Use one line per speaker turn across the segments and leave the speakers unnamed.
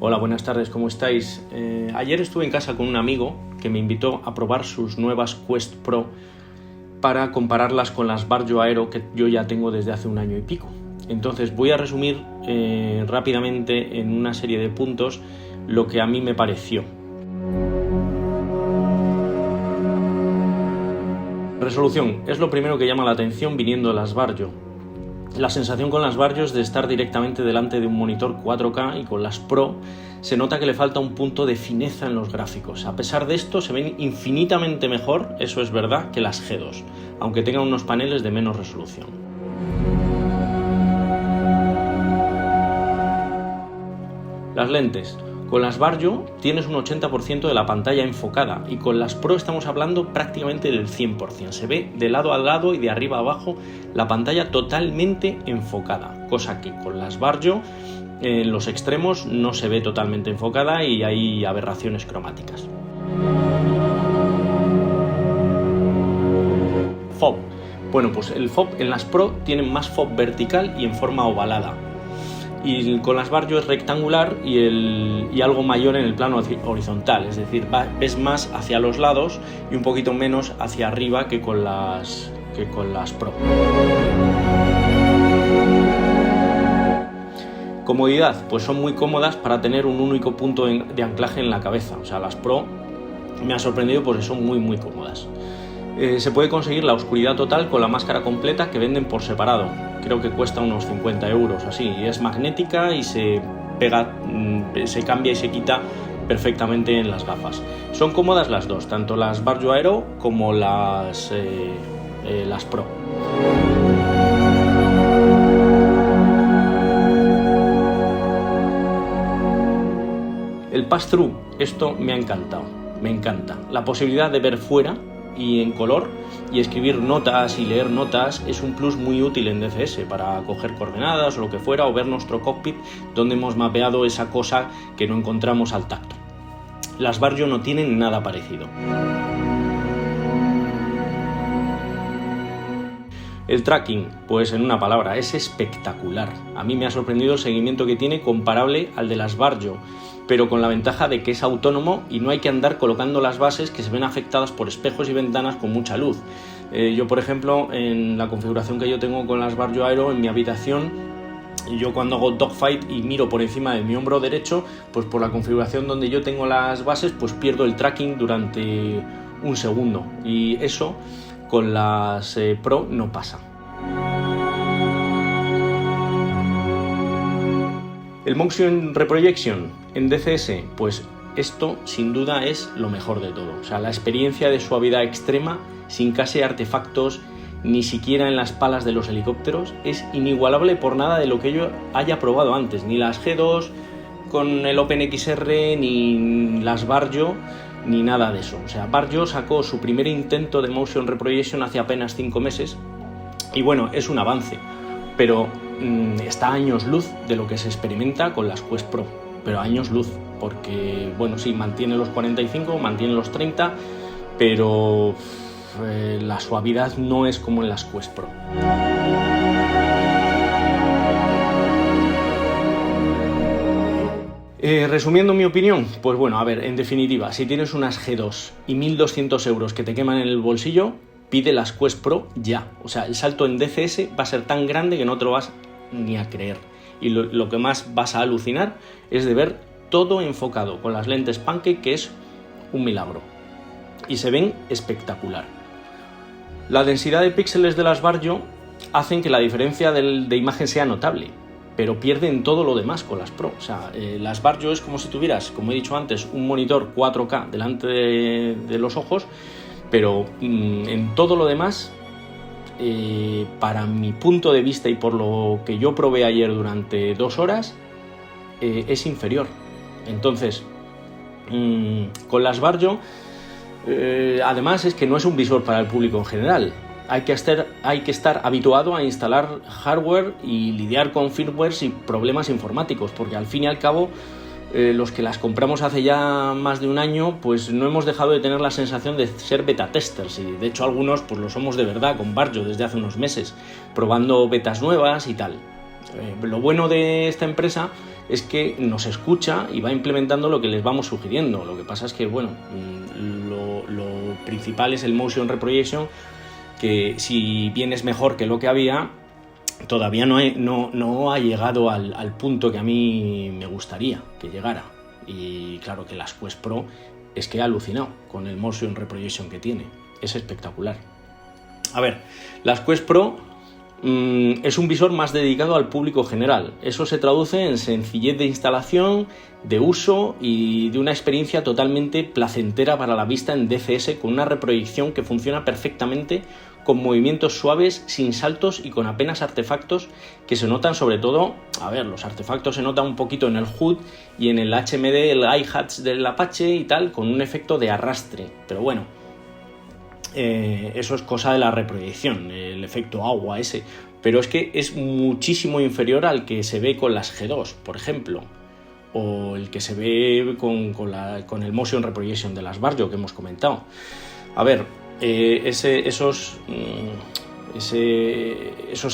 Hola, buenas tardes, ¿cómo estáis? Ayer estuve en casa con un amigo que me invitó a probar sus nuevas Quest Pro para compararlas con las Varjo Aero que yo ya tengo desde hace un año y pico. Entonces voy a resumir rápidamente en una serie de puntos lo que a mí me pareció. Resolución es lo primero que llama la atención viniendo de las Varjo. La sensación con las Varjo es de estar directamente delante de un monitor 4K y con las Pro se nota que le falta un punto de fineza en los gráficos. A pesar de esto se ven infinitamente mejor, eso es verdad, que las G2, aunque tengan unos paneles de menos resolución. Las lentes. Con las Varjo tienes un 80% de la pantalla enfocada y con las Pro estamos hablando prácticamente del 100%. Se ve de lado a lado y de arriba a abajo la pantalla totalmente enfocada, cosa que con las Varjo en los extremos no se ve totalmente enfocada y hay aberraciones cromáticas. FOV. Bueno, pues el FOV en las Pro tienen más FOV vertical y en forma ovalada. Y con las Varjo es rectangular y algo mayor en el plano horizontal, es decir, ves más hacia los lados y un poquito menos hacia arriba que con las Pro. Comodidad, pues son muy cómodas para tener un único punto de anclaje en la cabeza, o sea, las Pro me ha sorprendido porque son muy cómodas. Se puede conseguir la oscuridad total con la máscara completa que venden por separado. Creo que cuesta unos 50 euros así. Y es magnética y se pega, se cambia y se quita perfectamente en las gafas. Son cómodas las dos, tanto las Varjo Aero como las Pro. El pass-through, esto me ha encantado, me encanta. La posibilidad de ver fuera y en color y escribir notas y leer notas es un plus muy útil en DCS para coger coordenadas o lo que fuera, o ver nuestro cockpit donde hemos mapeado esa cosa que no encontramos al tacto. Las Varjo no tienen nada parecido. El tracking, pues en una palabra, es espectacular. A mí me ha sorprendido el seguimiento que tiene, comparable al de las Varjo, pero con la ventaja de que es autónomo y no hay que andar colocando las bases que se ven afectadas por espejos y ventanas con mucha luz. Yo, por ejemplo, en la configuración que yo tengo con las Varjo Aero en mi habitación, yo cuando hago dogfight y miro por encima de mi hombro derecho, pues por la configuración donde yo tengo las bases, pues pierdo el tracking durante un segundo, y eso con las Pro no pasa. El Motion Reprojection en DCS, pues esto sin duda es lo mejor de todo. O sea, la experiencia de suavidad extrema, sin casi artefactos, ni siquiera en las palas de los helicópteros, es inigualable por nada de lo que yo haya probado antes. Ni las G2 con el OpenXR, ni las Varjo, ni nada de eso. O sea, Varjo sacó su primer intento de Motion Reprojection hace apenas 5 meses y bueno, es un avance, pero está a años luz de lo que se experimenta con las Quest Pro, pero a años luz, porque bueno, sí, mantiene los 45, mantiene los 30, pero la suavidad no es como en las Quest Pro. Resumiendo mi opinión, pues bueno, a ver, en definitiva, si tienes unas G2 y 1.200 euros que te queman en el bolsillo, pide las Quest Pro ya. O sea, el salto en DCS va a ser tan grande que no te lo vas ni a creer. Y lo que más vas a alucinar es de ver todo enfocado con las lentes Pancake, que es un milagro. Y se ven espectacular. La densidad de píxeles de las Varjo hacen que la diferencia de imagen sea notable, pero pierden todo lo demás con las Pro. O sea, las Varjo es como si tuvieras, como he dicho antes, un monitor 4K delante de los ojos, pero en todo lo demás, para mi punto de vista y por lo que yo probé ayer durante 2 horas, es inferior. Entonces, con las Varjo, además es que no es un visor para el público en general. Hay que estar habituado a instalar hardware y lidiar con firmwares y problemas informáticos, porque al fin y al cabo los que las compramos hace ya más de un año, pues no hemos dejado de tener la sensación de ser beta testers, y de hecho algunos pues lo somos de verdad con Varjo desde hace unos meses, probando betas nuevas y tal. Lo bueno de esta empresa es que nos escucha y va implementando lo que les vamos sugiriendo. Lo que pasa es que, bueno, lo principal es el Motion Reprojection, que si bien es mejor que lo que había, todavía no ha llegado al punto que a mí me gustaría que llegara. Y claro que las Quest Pro es que he alucinado con el Motion Reprojection que tiene. Es espectacular. A ver, las Quest Pro es un visor más dedicado al público general. Eso se traduce en sencillez de instalación, de uso y de una experiencia totalmente placentera para la vista en DCS, con una reproyección que funciona perfectamente, con movimientos suaves, sin saltos y con apenas artefactos que se notan, sobre todo, a ver, los artefactos se notan un poquito en el HUD y en el HMD, el hi-hats del Apache y tal, con un efecto de arrastre, pero bueno, eso es cosa de la reproyección, el efecto agua ese, pero es que es muchísimo inferior al que se ve con las G2, por ejemplo, o el que se ve con el Motion Reprojection de las Varjo que hemos comentado. A ver, esos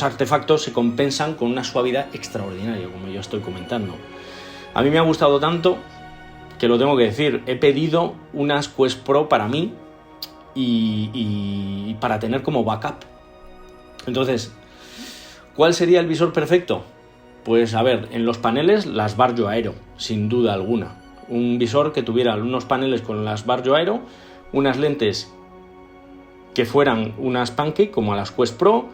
artefactos se compensan con una suavidad extraordinaria, como yo estoy comentando. A mí me ha gustado tanto que lo tengo que decir, he pedido unas Quest Pro para mí y para tener como backup. Entonces, ¿cuál sería el visor perfecto? Pues a ver, en los paneles las Varjo Aero, sin duda alguna. Un visor que tuviera unos paneles con las Varjo Aero, unas lentes que fueran unas Pancake como a las Quest Pro,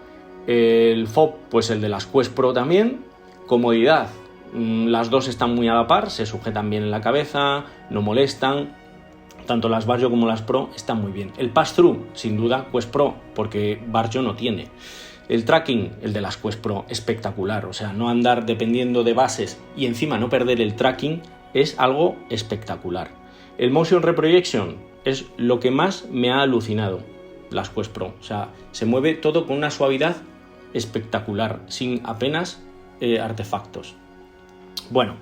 el FOB pues el de las Quest Pro también, comodidad, las dos están muy a la par, se sujetan bien en la cabeza, no molestan, tanto las Varjo como las Pro están muy bien. El pass-through, sin duda, Quest Pro, porque Varjo no tiene. El tracking, el de las Quest Pro, espectacular, o sea, no andar dependiendo de bases y encima no perder el tracking es algo espectacular. El Motion Reprojection es lo que más me ha alucinado, las Quest Pro, o sea, se mueve todo con una suavidad espectacular, sin apenas artefactos. Bueno,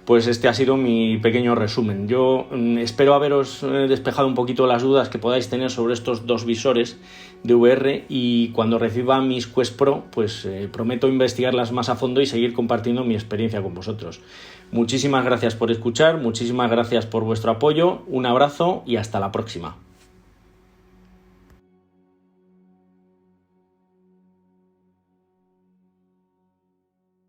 pues este ha sido mi pequeño resumen. Yo espero haberos despejado un poquito las dudas que podáis tener sobre estos dos visores de VR, y cuando reciba mis Quest Pro, pues prometo investigarlas más a fondo y seguir compartiendo mi experiencia con vosotros. Muchísimas gracias por escuchar, muchísimas gracias por vuestro apoyo, un abrazo y hasta la próxima.